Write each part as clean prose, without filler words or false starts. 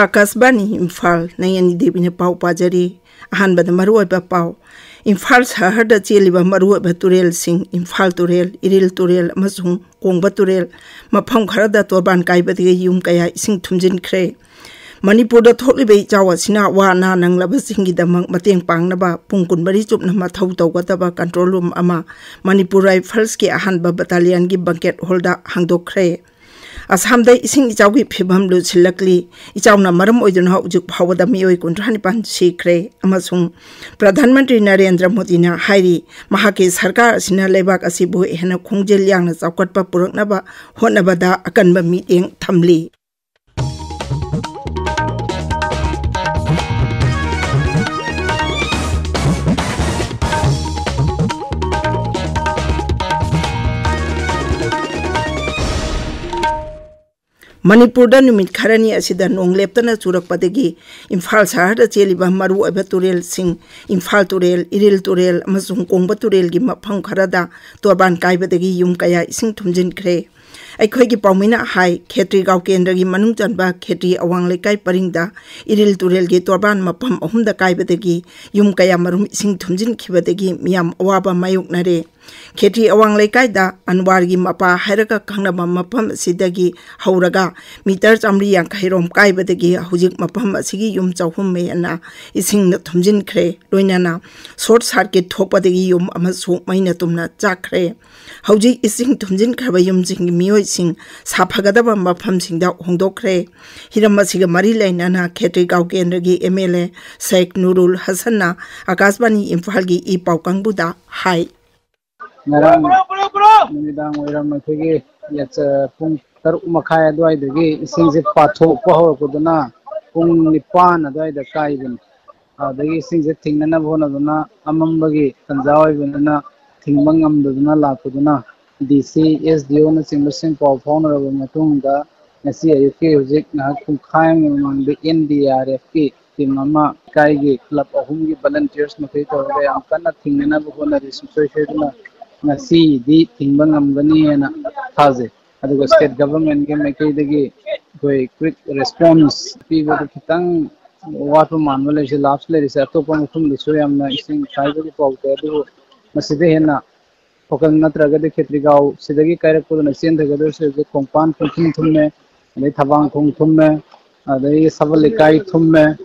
Akasbani Imphal Nayani Devi Pau Pajari Ahanbada Maruaba Pau Imphal Sahada Chiliba Maruaba Turel Sing Imphal Turel Iril Turel Masung Kongba Turel Mapam Karada Torban Kaibati Yum Kaya Sing Tumjin Kre Manipur da tholi be chawa sina wa na nang laba singi da mateng pang na ba pungkun bari chup na mathau taw ga ba control room ama Manipur Rifles ki ahan ba battalion gi banquet holda hangdok khre Assam dai ising ichaw gi phibam lu silakli ichaw na maram oidun ha ujuk phawada mioi kuntrani pan sikre amasung Pradhan Mantri Narendra Modi na hairi mahake sarkar sina lebak asibu ehna khongjel yang na chawkat pa purak na ba hona ba da akan ba mi eng thamli Manipur da numit kharani asida nong leptana churak padegi Imphal Sahar da cheliba maru aba turel sing Imphal turel Iril turel amasung Kongba turel gi mafam kharada torban kaibadegi yum kaya ising thumjin khre aikhoi gi paumina hai khetri gaw kendra gi manung chanba khetri awang lekai paringda Iril turel gi torban mafam ahumda kaibadegi yum kaya marum ising thumjin khibadegi miyam awaba mayuk nare Khetri awang lekai da Anwar gi mapa hairaka khangnaba mafam sidagi hauraga meter chamri yang khairom kaibadagi hujik mafam asigi yum chawhum me ana ising na thumjin khre loinana short circuit thokpadagi yum amasu maina tumna chakre hujik ising thumjin khaba yum jing mioi sing saphagadaba mafam singda hongdokre hiramasiga mari lainana Khetri gaw kendra gi MLA Sheikh Nurul Hasan na Akasbani Imphal gi I paukangbuda hai Ngarang Nidang Wiram Maki, yet Pung Tarumaka Dway, sings it Pato Poho Kudana, Pung Nipan, Adway the Kaibin. The sings it Tingana Vonadana, Amambagi, Tanzawi Vinana, Tingbangam Duna La Kuduna, DC is the only single simple of Honorable Matunga, Nasia Yuki, Nakum among the NDRFP, Timama, Kaigi, Club of Hungi volunteers, Makito, Amkana Tingana Vona, the Nasi di Tingbang Amgani and Taze. Aduga state government game Makidagi, quick response. People Kitang, water manual, she laughs lady, Satopam from the Suyam, sing Tiger Pop, Masidena, Pokanatra, the Ketrigao, Sidagi Kairapo, and Asian together, the compound from Tumme, and the Tabang Tumme, the Savalikai Tumme.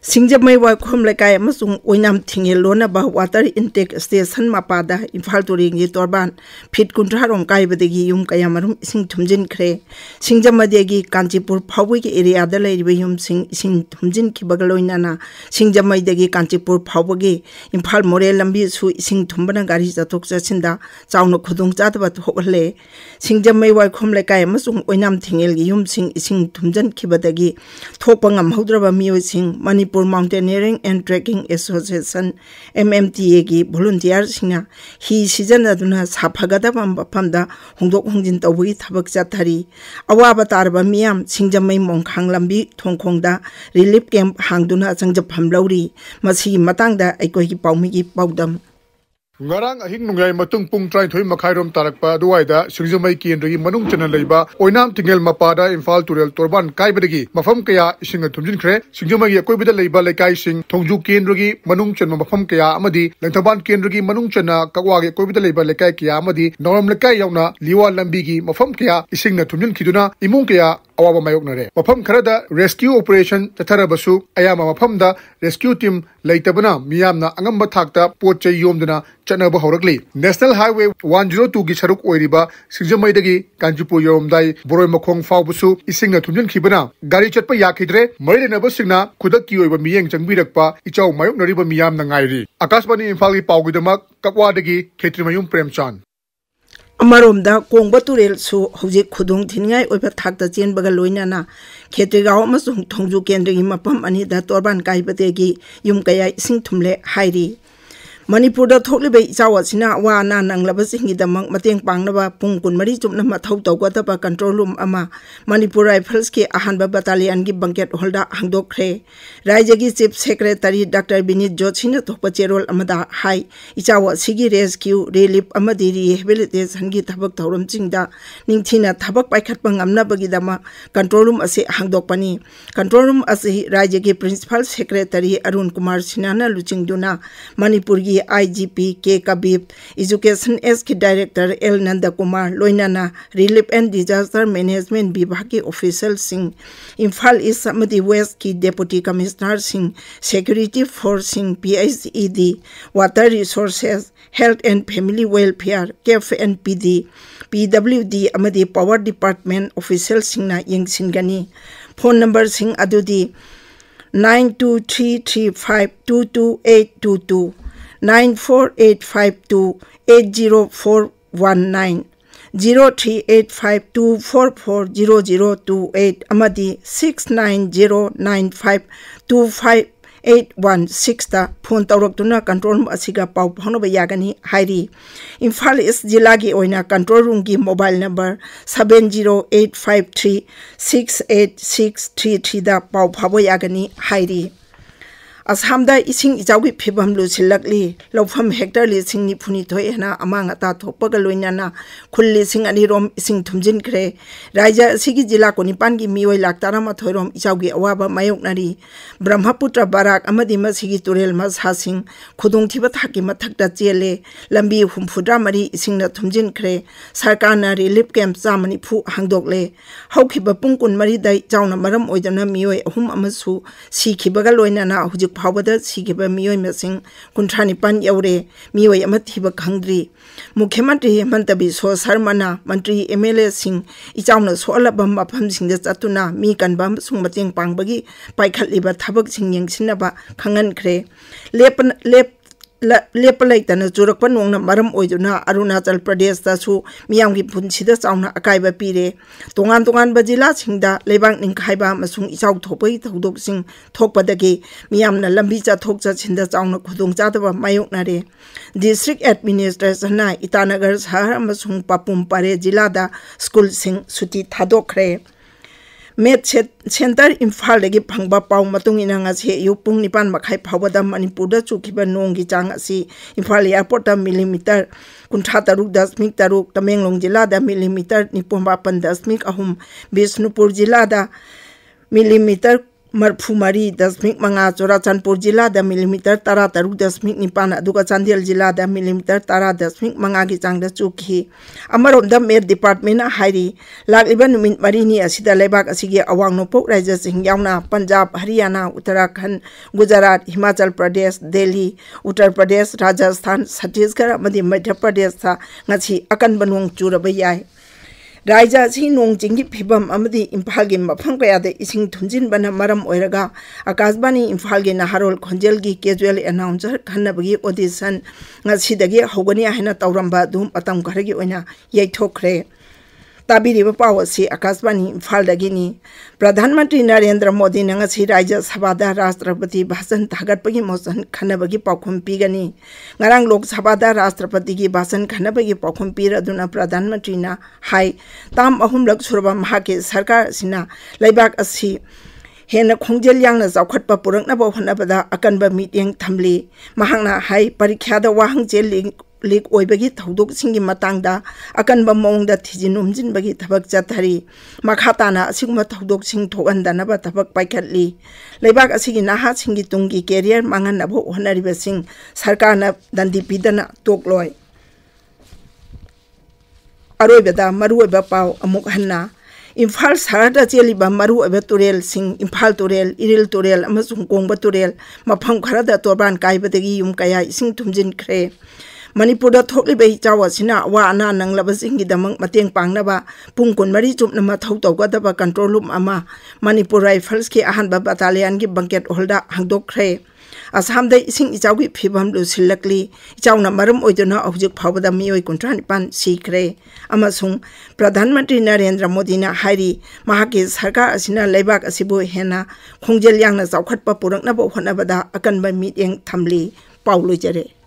Singjamai Wakom Lekai Masung Winam Tingelona ba water intake station mapada Imphal Turing Torban Pit Kuntrarom Kaibadegi Yum Kayamarum Sing Tumjin Kre Singjamadegi Kanchipur Pawiki area the lady Yum Sing Tumjin Kibagaloinana Singjamai Degi Kanchipur Pawagi Imphal More Lambi Su Sing Tumbana Garisa Toksa Sinda Chauno Kudung Jatabat Hole Singjamai Wakom Lekai Masung Winam Tingel Yum Sing Tumjan Kibadagi Topangam Hodraba Mio Sing Manipur Mountaineering and Trekking Association MMTA gi volunteer singna hi season aduna saphagada pamda hongdok hongjin tawui thabak chathari awaba tarba miyam singjamai mongkhang lambi thongkhongda relief camp hangduna changjap phamlauri masi matangda aikoi gi paumi gi paudam Ngarang ahing nungai matung pung try thoi makhairom tarakpa duwaida singjamai kendri manung chana leiba oinam tingel mapada Imphal turel torban kaibadagi mafam kaya isinga thumjin khre singjamai akoibida leiba lekai sing thongju kendri manung chana mafam kaya amadi langthaban kendri manung chana kawage akoibida leiba lekai kaya amadi noram lekai yauna liwa lambi gi mafam kaya isingna thumjin khiduna imung kaya awaba mayoknare mafam kharada rescue operation chatharabasu ayama mafamda rescue team leitabana miyamna angamba thakta potchai yomduna chanaba horakli National Highway 102 gi saruk oiriba singjamaidagi Kanchipur yoromdai boroi makhong fawbusu isingna thumjin khibana gari chatpa yakhidre marilena basingna khudak ki oiba miyeng changbirakpa ichau mayoknariba miyamna ngairi Akasbani Imphal gi pawgidamak kapwadagi Khetrimayum Premchan Amaromda Kongba turel su hojik khudung thingai oiba thakta chenbaga loinana Khetrigaw amasung thongju kendri mapam ani da torban kaibadegi yum kaya ising thumle hairi Manipur thokliba ichaw asina wa na nanglaba singidamang mateng pangnaba pung kunmari chumna mathau tawgataba control room ama Manipur Rifles ki ahanba battalion gi banket holda hangdokre Rajya gi Chief Secretary Dr. Binit Joshina thokpa cherol amada hai ichaw sigi rescue relief amadi rehabilitation gi thabak thorum chingda ningthina thabak paikhatpa ngamna bagidama control room ase hangdokpani control room ase Rajya gi Principal Secretary Arun Kumar Sinana luchingduna Manipur gi IGP K Kabib, Education S ki Director L Nanda Kumar, Loinana, Relief and Disaster Management Vibhag Official Singh, Imphal East Amadi West ki Deputy Commissioner Singh, Security Force Singh, PSED, Water Resources, Health and Family Welfare, KF and PD, PWD Amadi Power Department Official Singh na Ying Singani. Phone number Singh Adudi 923352222 94852804190 038524400028 amadi 6909525816 ta phone tawraktuna control room asiga pau phanoba yagani hairi Imphal East Jilla gi oina control room gi mobile number 7085368633 da pau phabo yagani hairi Ashamda ising ijawi phibam lu silakli lofam hector li sing ni phuni thoena amanga ta thokpaga loinana khulli sing ani rom ising thumjin kre raja sigi jila ko nipan gi mioi laktara ma thoirom ijawi awaba mayoknari Brahmaputra barak amadi masigi turel mas hasing khudung thiba thaki mathakta chele lambi humfudra mari ising na thumjin kre sarkar na relief camp chamani phu hangdokle haukhiba pungkun mari dai chauna maram oidana mioi ahum amasu sikhibaga loinana hujuk Pawada Sigiba Mio Missing, Kuntrani Pan Yaure, Mio Yamatiba Kangri, Mukhemantri Mantabi So Sarmana, Mantri MLA Singh, Ichauna Sola Bamba Pamsing the Satuna, Mi Ngangbam Sumbating Pangbagi, Paikaliba Tabak Singing Sinaba, Kangan Kre, Lepalake than a Jurapan on Maram Oiduna, Arunachal Pradesh, Tasu, Miyangi Punchida Sauna, Akaiba Pire, Tongan Bajila Singda, Lebang Ninkaiba, Masung Isau Topi, Todok Sing, Tokpadagi, Miyamna Lambisa Toksa in the Sauna Kudung Jatava Mayoknare, District Administration, Itanagars Har Masung Papum Pare Jilada, School Sing, Suti Tadokre. Met Center Imphal lagi phangba pau matung inanga se yupung nipan makhai phawada Manipur da chukiba nongi chang asi Imphal airport da millimeter kuntha taruk dasmik taruk Tamenglong jila da millimeter nipumba pan dasmik ahum Bisnupur jila da millimeter Marphumari dasmik manga Chorachandpur jila da millimeter tara taruk dasmik nipan aduga Chandel jila da millimeter tara dasmik manga gi chang da chukhi amarom da Met Department na hairi lakliba numit marini asida lebak asigi awang nopok raja sing yauna Punjab Haryana Uttarakhand Gujarat Himachal Pradesh Delhi Uttar Pradesh Rajasthan Chhattisgarh amadi Madhya Pradesh tha ngachi akan banung churaba yai Raja si nong jingi phibam amadi Imphal gi mafam kaya de ising thunjin bana maram oiraga Akashbani Imphal gi naharol khonjel gi casual announcer khanabagi audition ngasi dagi hogani haina tawramba dum atam kharagi oina yaithokre Tabiri Pawasi Akashbani Imphal dagini Pradhan Mantri Narendra Modi ngasi Rajya Sabhada Rashtrapati Bhasan Thagatpagi motion khanabagi paukhum pigani ngarang Lok Sabhada Rashtrapati gi bhasan khanabagi paukhum piraduna Pradhan Mantri na hai tam ahum lak surba mahake sarkar sina laibak asi hena khongjel yangna zawkhatpa purakna ba honabada akanba meeting thamli mahangna hai parikha da wahang jel lik oibagi thodok singi matangda akanba mongda thijinumjin bagi thabak chathari makhatana asiguma thodok sing thogandana ba thabak paikhatli leibak asigi naha singi tungi career mangan abo honariba sing sarkarna dandi pidana tokloi aroibada maruiba pau amuk hanna Imphal Sarada Jeliba Maru Turel Sing Imphal Turel Iril Turel amasung Kongba Turel mafam kharada torban kaibadagi yum kaya ising tumjin kre Manipur da thokli bei chawa sina wa ana nanglaba singi damang mateng pangnaba pungkun mari chupna ma thau tawgadaba control room ama Manipur Rifles ki ahanba battalion gi banket holda hangdok kre Ashamda ising ichawi phibam lu silakli ichauna maram oidona objek phawada mioi kuntrani pan sikre amasung Pradhan Mantri Narendra Modi na hairi mahaki sarkar asina leibak asibu hena khongjel yangna zawkhatpa purakna bo honabada akanba meeting thamli paulu jare